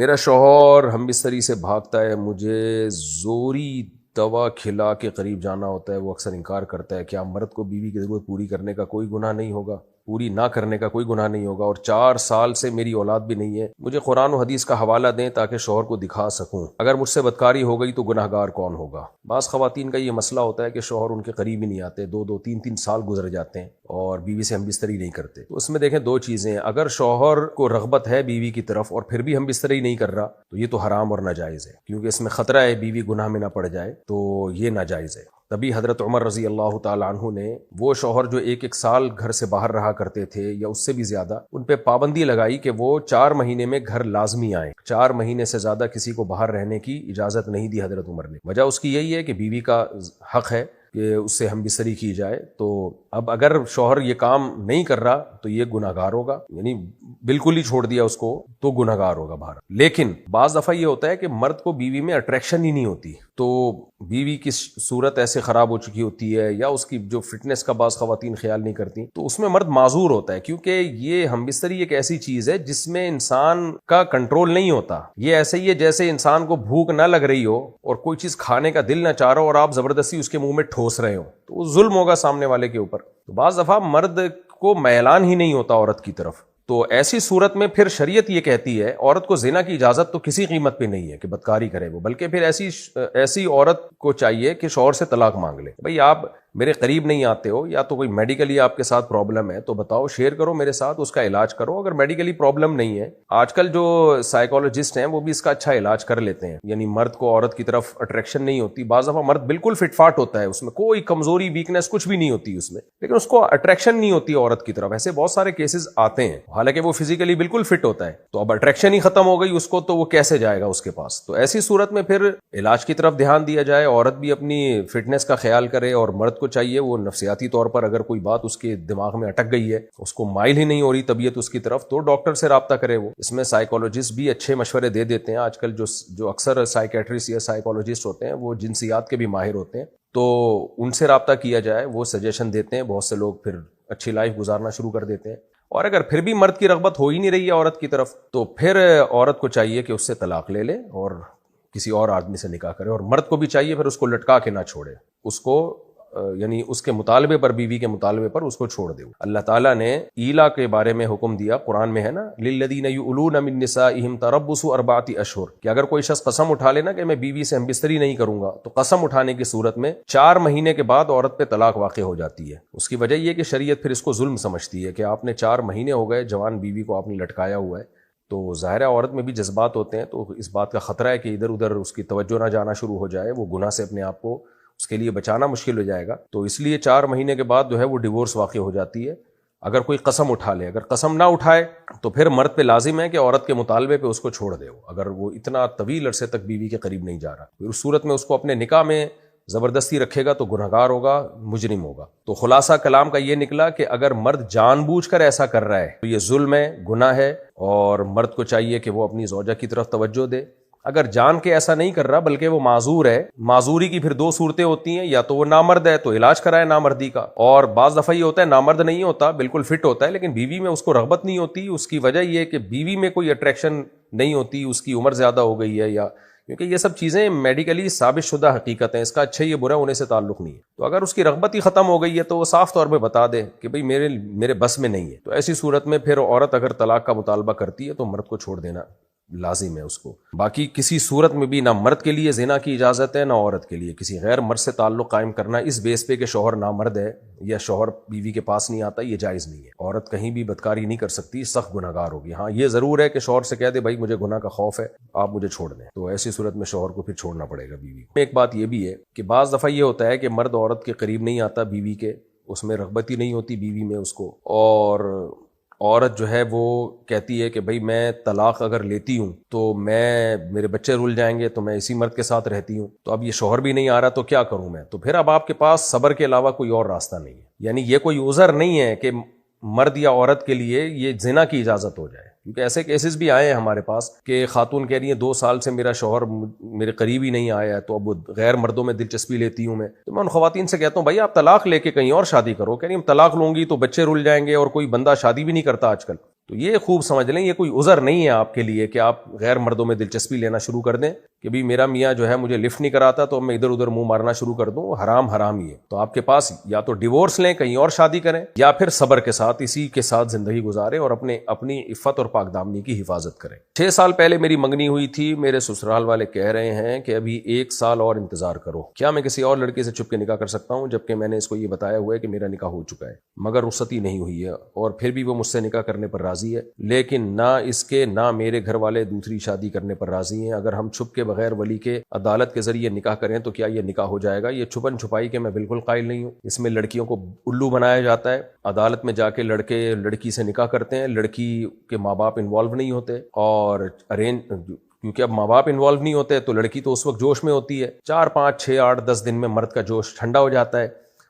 میرا شوہر ہم بستری سے بھاگتا ہے، مجھے زوری دوا کھلا کے قریب جانا ہوتا ہے، وہ اکثر انکار کرتا ہے۔ کیا مرد کو بیوی کی ضرورت پوری کرنے کا کوئی گناہ نہیں ہوگا؟ پوری نہ کرنے کا کوئی گناہ نہیں ہوگا، اور 4 سال سے میری اولاد بھی نہیں ہے۔ مجھے قرآن و حدیث کا حوالہ دیں تاکہ شوہر کو دکھا سکوں، اگر مجھ سے بدکاری ہو گئی تو گناہ گار کون ہوگا؟ بعض خواتین کا یہ مسئلہ ہوتا ہے کہ شوہر ان کے قریب ہی نہیں آتے، 2 3 سال گزر جاتے ہیں اور بیوی سے ہم بستری نہیں کرتے۔ تو اس میں دیکھیں 2 چیزیں، اگر شوہر کو رغبت ہے بیوی کی طرف اور پھر بھی ہم بستری نہیں کر رہا تو یہ تو حرام اور ناجائز ہے، کیونکہ اس میں خطرہ ہے بیوی گناہ میں نہ پڑ جائے، تو یہ ناجائز ہے۔ تبھی حضرت عمر رضی اللہ تعالی عنہ نے وہ شوہر جو 1 سال گھر سے باہر رہا کرتے تھے یا اس سے بھی زیادہ، ان پہ پابندی لگائی کہ وہ 4 مہینے میں گھر لازمی آئیں۔ 4 مہینے سے زیادہ کسی کو باہر رہنے کی اجازت نہیں دی حضرت عمر نے۔ وجہ اس کی یہی ہے کہ بیوی کا حق ہے کہ اس سے ہم بستری کی جائے، تو اب اگر شوہر یہ کام نہیں کر رہا تو یہ گناہ گار ہوگا، یعنی بالکل ہی چھوڑ دیا اس کو تو گناہ گار ہوگا باہر۔ لیکن بعض دفعہ یہ ہوتا ہے کہ مرد کو بیوی میں اٹریکشن ہی نہیں ہوتی، تو بیوی کی صورت ایسے خراب ہو چکی ہوتی ہے یا اس کی جو فٹنس کا بعض خواتین خیال نہیں کرتی، تو اس میں مرد معذور ہوتا ہے، کیونکہ یہ ہم بستری ایک ایسی چیز ہے جس میں انسان کا کنٹرول نہیں ہوتا۔ یہ ایسے ہی ہے جیسے انسان کو بھوک نہ لگ رہی ہو اور کوئی چیز کھانے کا دل نہ چاہ رہا ہو اور آپ زبردستی اس کے منہ میں ٹھوس رہے ہو، تو وہ ظلم ہوگا سامنے والے کے اوپر۔ تو بعض دفعہ مرد کو میلان ہی نہیں ہوتا عورت کی طرف، تو ایسی صورت میں پھر شریعت یہ کہتی ہے عورت کو زنا کی اجازت تو کسی قیمت پہ نہیں ہے کہ بدکاری کرے وہ، بلکہ پھر ایسی عورت کو چاہیے کہ شوہر سے طلاق مانگ لے۔ بھئی آپ میرے قریب نہیں آتے ہو یا تو کوئی میڈیکلی آپ کے ساتھ پرابلم ہے تو بتاؤ، شیئر کرو میرے ساتھ، اس کا علاج کرو۔ اگر میڈیکلی پرابلم نہیں ہے، آج کل جو سائیکالوجسٹ ہیں وہ بھی اس کا اچھا علاج کر لیتے ہیں، یعنی مرد کو عورت کی طرف اٹریکشن نہیں ہوتی۔ بعض دفعہ مرد بالکل فٹ فاٹ ہوتا ہے، اس میں کوئی کمزوری ویکنس کچھ بھی نہیں ہوتی اس میں، لیکن اس کو اٹریکشن نہیں ہوتی عورت کی طرف۔ ایسے بہت سارے کیسز آتے ہیں، حالانکہ وہ فزیکلی بالکل فٹ ہوتا ہے، تو اب اٹریکشن ہی ختم ہو گئی اس کو، تو وہ کیسے جائے گا اس کے پاس؟ تو ایسی صورت میں پھر علاج کی طرف دھیان دیا جائے، عورت بھی اپنی فٹنس کا خیال کرے، اور مرد کو چاہیے وہ نفسیاتی طور پر اگر کوئی بات اس کے دماغ میں اٹک گئی ہے، اس کو مائل ہی نہیں ہو رہی طبیعت اس کی طرف، تو ڈاکٹر سے رابطہ کرے وہ۔ اس میں سائیکالوجسٹ بھی اچھے مشورے دے دیتے ہیں، آج کل جو اکثر سائیکیٹرسٹ یا سائیکالوجسٹ ہوتے ہیں وہ جنسیات کے بھی ماہر ہوتے ہیں، تو ان سے رابطہ کیا جائے، وہ سجیشن دیتے ہیں، بہت سے لوگ پھر اچھی لائف گزارنا شروع کر دیتے ہیں۔ اور اگر پھر بھی مرد کی رغبت ہو ہی نہیں رہی ہے عورت کی طرف، تو پھر عورت کو چاہیے کہ اس سے طلاق لے لے اور کسی اور آدمی سے نکاح کرے، اور مرد کو بھی چاہیے پھر اس کو لٹکا کے نہ چھوڑے، اس کو یعنی اس کے مطالبے پر، بیوی کے مطالبے پر اس کو چھوڑ دے۔ اللہ تعالیٰ نے ایلا کے بارے میں حکم دیا، قرآن میں ہے نا، للذین یؤلون من نسائہم تربص 4 اشہر، کہ اگر کوئی شخص قسم اٹھا لینا کہ میں بیوی سے ہم بستری نہیں کروں گا، تو قسم اٹھانے کی صورت میں 4 مہینے کے بعد عورت پہ طلاق واقع ہو جاتی ہے۔ اس کی وجہ یہ کہ شریعت پھر اس کو ظلم سمجھتی ہے کہ آپ نے 4 مہینے ہو گئے جوان بیوی کو آپ نے لٹکایا ہوا ہے، تو ظاہر ہے عورت میں بھی جذبات ہوتے ہیں، تو اس بات کا خطرہ ہے کہ ادھر ادھر اس کی توجہ نہ جانا شروع ہو جائے، وہ گناہ سے اپنے آپ کو اس کے لیے بچانا مشکل ہو جائے گا، تو اس لیے 4 مہینے کے بعد جو ہے وہ ڈیورس واقع ہو جاتی ہے اگر کوئی قسم اٹھا لے۔ اگر قسم نہ اٹھائے تو پھر مرد پہ لازم ہے کہ عورت کے مطالبے پہ اس کو چھوڑ دے، اگر وہ اتنا طویل عرصے تک بیوی کے قریب نہیں جا رہا، پھر اس صورت میں اس کو اپنے نکاح میں زبردستی رکھے گا تو گنہگار ہوگا، مجرم ہوگا۔ تو خلاصہ کلام کا یہ نکلا کہ اگر مرد جان بوجھ کر ایسا کر رہا ہے تو یہ ظلم ہے، گناہ ہے، اور مرد کو چاہیے کہ وہ اپنی زوجہ کی طرف توجہ دے۔ اگر جان کے ایسا نہیں کر رہا بلکہ وہ معذور ہے، معذوری کی پھر 2 صورتیں ہوتی ہیں، یا تو وہ نامرد ہے تو علاج کرائے نامردی کا، اور بعض دفعہ یہ ہوتا ہے نامرد نہیں ہوتا، بالکل فٹ ہوتا ہے، لیکن بیوی میں اس کو رغبت نہیں ہوتی۔ اس کی وجہ یہ کہ بیوی میں کوئی اٹریکشن نہیں ہوتی، اس کی عمر زیادہ ہو گئی ہے، یا کیونکہ یہ سب چیزیں میڈیکلی ثابت شدہ حقیقت ہیں، اس کا اچھا یہ برا ہونے سے تعلق نہیں ہے۔ تو اگر اس کی رغبت ہی ختم ہو گئی ہے تو وہ صاف طور پہ بتا دے کہ بھئی میرے بس میں نہیں ہے، تو ایسی صورت میں پھر عورت اگر طلاق کا مطالبہ کرتی ہے تو مرد کو چھوڑ دینا لازم ہے اس کو۔ باقی کسی صورت میں بھی نہ مرد کے لیے زنا کی اجازت ہے نہ عورت کے لیے کسی غیر مرد سے تعلق قائم کرنا اس بیس پہ کہ شوہر نامرد ہے یا شوہر بیوی کے پاس نہیں آتا، یہ جائز نہیں ہے۔ عورت کہیں بھی بدکاری نہیں کر سکتی، سخت گناہ گار ہوگی۔ ہاں یہ ضرور ہے کہ شوہر سے کہہ دے بھائی مجھے گناہ کا خوف ہے، آپ مجھے چھوڑ دیں، تو ایسی صورت میں شوہر کو پھر چھوڑنا پڑے گا بیوی کو۔ ایک بات یہ بھی ہے کہ بعض دفعہ یہ ہوتا ہے کہ مرد عورت کے قریب نہیں آتا بیوی کے، اس میں رغبت ہی نہیں ہوتی بیوی میں اس کو، اور عورت جو ہے وہ کہتی ہے کہ بھئی میں طلاق اگر لیتی ہوں تو میرے بچے رول جائیں گے، تو میں اسی مرد کے ساتھ رہتی ہوں، تو اب یہ شوہر بھی نہیں آ رہا تو کیا کروں میں؟ تو پھر اب آپ کے پاس صبر کے علاوہ کوئی اور راستہ نہیں ہے، یعنی یہ کوئی عذر نہیں ہے کہ مرد یا عورت کے لیے یہ زنا کی اجازت ہو جائے، کیونکہ ایسے کیسز بھی آئے ہیں ہمارے پاس کہ خاتون کہہ رہی ہیں 2 سال سے میرا شوہر میرے قریب ہی نہیں آیا ہے، تو اب غیر مردوں میں دلچسپی لیتی ہوں میں، تو میں ان خواتین سے کہتا ہوں بھائی آپ طلاق لے کے کہیں اور شادی کرو۔ کہہ رہی ہم طلاق لوں گی تو بچے رول جائیں گے، اور کوئی بندہ شادی بھی نہیں کرتا آج کل، تو یہ خوب سمجھ لیں یہ کوئی عذر نہیں ہے آپ کے لیے کہ آپ غیر مردوں میں دلچسپی لینا شروع کر دیں کہ بھی میرا میاں جو ہے مجھے لفٹ نہیں کراتا تو میں ادھر ادھر منہ مارنا شروع کر دوں. حرام ہی ہے. تو آپ کے پاس یا تو ڈیورس لیں, کہیں اور شادی کریں, یا پھر صبر کے ساتھ اسی کے ساتھ زندگی گزاریں اور اپنی عفت اور پاک دامنی کی حفاظت کریں. 6 سال پہلے میری منگنی ہوئی تھی, میرے سسرال والے کہہ رہے ہیں کہ ابھی 1 سال اور انتظار کرو. کیا میں کسی اور لڑکے سے چھپ کے نکاح کر سکتا ہوں جبکہ میں نے اس کو یہ بتایا ہوا ہے کہ میرا نکاح ہو چکا ہے مگر رخصتی نہیں ہوئی ہے, اور پھر بھی وہ مجھ سے نکاح کرنے پر راضی ہے, لیکن نہ اس کے نہ میرے گھر والے دوسری شادی کرنے پر راضی ہیں. اگر ہم چھپ کے بغیر ولی کے عدالت کے ذریعے نکاح کریں تو کیا یہ نکاح ہو جائے گا؟ یہ چھپن چھپائی کے میں بالکل قائل نہیں ہوں. اس میں لڑکیوں کو الو بنایا جاتا ہے. عدالت میں جا کے لڑکے لڑکی سے نکاح کرتے ہیں, لڑکی کے ماں باپ انوالو نہیں ہوتے, اور کیونکہ اب ماں باپ انوالو نہیں ہوتے تو لڑکی تو اس وقت جوش میں ہوتی ہے. 4 5 6 8 10 دن میں مرد کا جوش ٹھنڈا ہو جاتا ہے.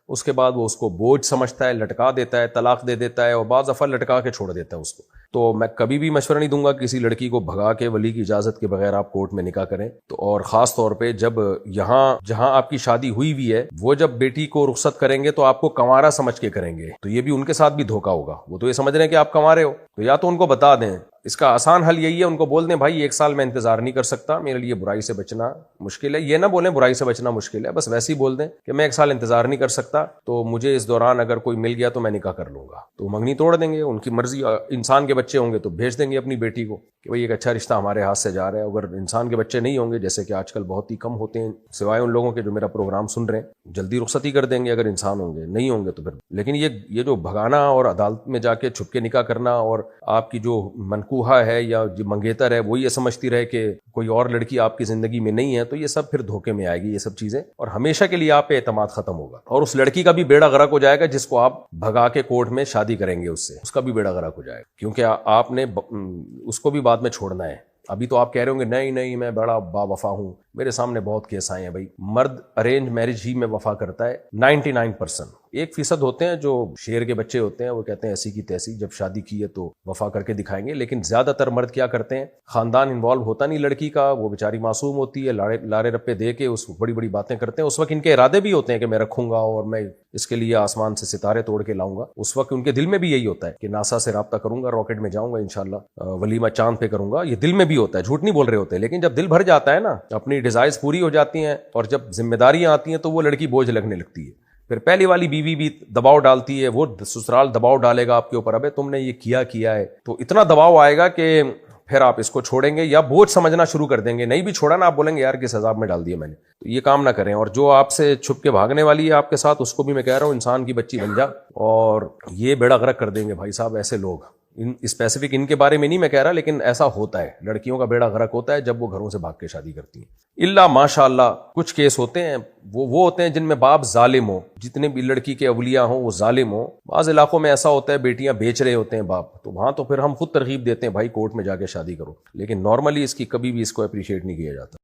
اس کے بعد وہ اس کو بوجھ سمجھتا ہے, لٹکا دیتا ہے, طلاق دے دیتا ہے, اور بعض دفعہ لٹکا کے چھوڑ دیتا ہے اس کو. تو میں کبھی بھی مشورہ نہیں دوں گا کسی لڑکی کو بھگا کے ولی کی اجازت کے بغیر آپ کورٹ میں نکاح کریں. تو اور خاص طور پہ جب جہاں آپ کی شادی ہوئی ہوئی ہے وہ جب بیٹی کو رخصت کریں گے تو آپ کو کنوارا سمجھ کے کریں گے, تو یہ بھی ان کے ساتھ بھی دھوکا ہوگا. وہ تو یہ سمجھ رہے ہیں کہ آپ کنوارے ہو, تو یا تو ان کو بتا دیں. اس کا آسان حل یہی ہے, ان کو بول دیں بھائی 1 سال میں انتظار نہیں کر سکتا, میرے لیے برائی سے بچنا مشکل ہے. یہ نہ بولیں برائی سے بچنا مشکل ہے, بس ویسے ہی بول دیں کہ میں 1 سال انتظار نہیں کر سکتا, تو مجھے اس دوران اگر کوئی مل گیا تو میں نکاح کر لوں گا. تو منگنی توڑ دیں گے, ان کی مرضی. انسان کے بچے ہوں گے تو بھیج دیں گے اپنی بیٹی کو کہ بھائی ایک اچھا رشتہ ہمارے ہاتھ سے جا رہا ہے. اگر انسان کے بچے نہیں ہوں گے, جیسے کہ آج کل بہت ہی کم ہوتے ہیں سوائے ان لوگوں کے جو میرا پروگرام سن رہے ہیں, جلدی رخصتی کر دیں گے اگر انسان ہوں گے. نہیں ہوں گے تو پھر. لیکن یہ جو بھگانا اور عدالت میں جا کے چھپ کے نکاح کرنا, اور آپ کی جو منکوحہ ہے یا جو منگیتر ہے وہ یہ سمجھتی رہے کہ کوئی اور لڑکی آپ کی زندگی میں نہیں ہے, تو یہ سب پھر دھوکے میں آئے گی یہ سب چیزیں, اور ہمیشہ کے لیے آپ پہ اعتماد ختم ہوگا. اور اس لڑکی کا بھی بیڑا غرق ہو جائے گا جس کو آپ بھگا کے کورٹ میں شادی کریں گے, اس کا بھی بیڑا غرق ہو جائے گا, کیونکہ آپ نے اس کو بھی بعد میں چھوڑنا ہے. ابھی تو آپ کہہ رہے ہوں گے نہیں میں بڑا با وفا ہوں, میرے سامنے بہت کیس آئے ہیں. بھائی مرد ارینج میرج ہی میں وفا کرتا ہے 99%. 1% ہوتے ہیں جو شیر کے بچے ہوتے ہیں, وہ کہتے ہیں ایسی کی تیسی, جب شادی کی ہے تو وفا کر کے دکھائیں گے. لیکن زیادہ تر مرد کیا کرتے ہیں, خاندان انوالو ہوتا نہیں لڑکی کا, وہ بیچاری معصوم ہوتی ہے, لارے رپے دے کے اس کو بڑی بڑی باتیں کرتے ہیں. اس وقت ان کے ارادے بھی ہوتے ہیں کہ میں رکھوں گا اور میں اس کے لیے آسمان سے ستارے توڑ کے لاؤں گا. اس وقت ان کے دل میں بھی یہی ہوتا ہے کہ ناسا سے رابطہ کروں گا, راکٹ میں جاؤں گا انشاءاللہ, ولیمہ چاند پہ کروں گا. یہ دل میں بھی ہوتا ہے, جھوٹ نہیں بول رہے ہوتے. لیکن جب دل بھر جاتا ہے نا, اپنی ڈیزائرز پوری ہو جاتی ہیں, اور جب ذمہ داریاں آتی ہیں تو وہ لڑکی بوجھ لگنے لگتی ہے. پھر پہلی والی بیوی بھی دباؤ ڈالتی ہے, وہ سسرال دباؤ ڈالے گا آپ کے اوپر, ابے تم نے یہ کیا ہے, تو اتنا دباؤ آئے گا کہ پھر آپ اس کو چھوڑیں گے یا بوجھ سمجھنا شروع کر دیں گے. نہیں بھی چھوڑا نا, آپ بولیں گے یار کس عذاب میں ڈال دیا میں نے. تو یہ کام نہ کریں. اور جو آپ سے چھپ کے بھاگنے والی ہے آپ کے ساتھ, اس کو بھی میں کہہ رہا ہوں انسان کی بچی بن جا, اور یہ بیڑا غرق کر دیں گے بھائی صاحب ایسے لوگ. اسپیسیفک ان کے بارے میں نہیں میں کہہ رہا, لیکن ایسا ہوتا ہے, لڑکیوں کا بیڑا غرق ہوتا ہے جب وہ گھروں سے بھاگ کے شادی کرتی ہیں. الا ماشاء اللہ کچھ کیس ہوتے ہیں, وہ ہوتے ہیں جن میں باپ ظالم ہو, جتنے بھی لڑکی کے اولیاء ہوں وہ ظالم ہوں. بعض علاقوں میں ایسا ہوتا ہے بیٹیاں بیچ رہے ہوتے ہیں باپ, تو وہاں تو پھر ہم خود ترغیب دیتے ہیں بھائی کورٹ میں جا کے شادی کرو. لیکن نارملی اس کی کبھی بھی اس کو اپریشیٹ نہیں کیا جاتا.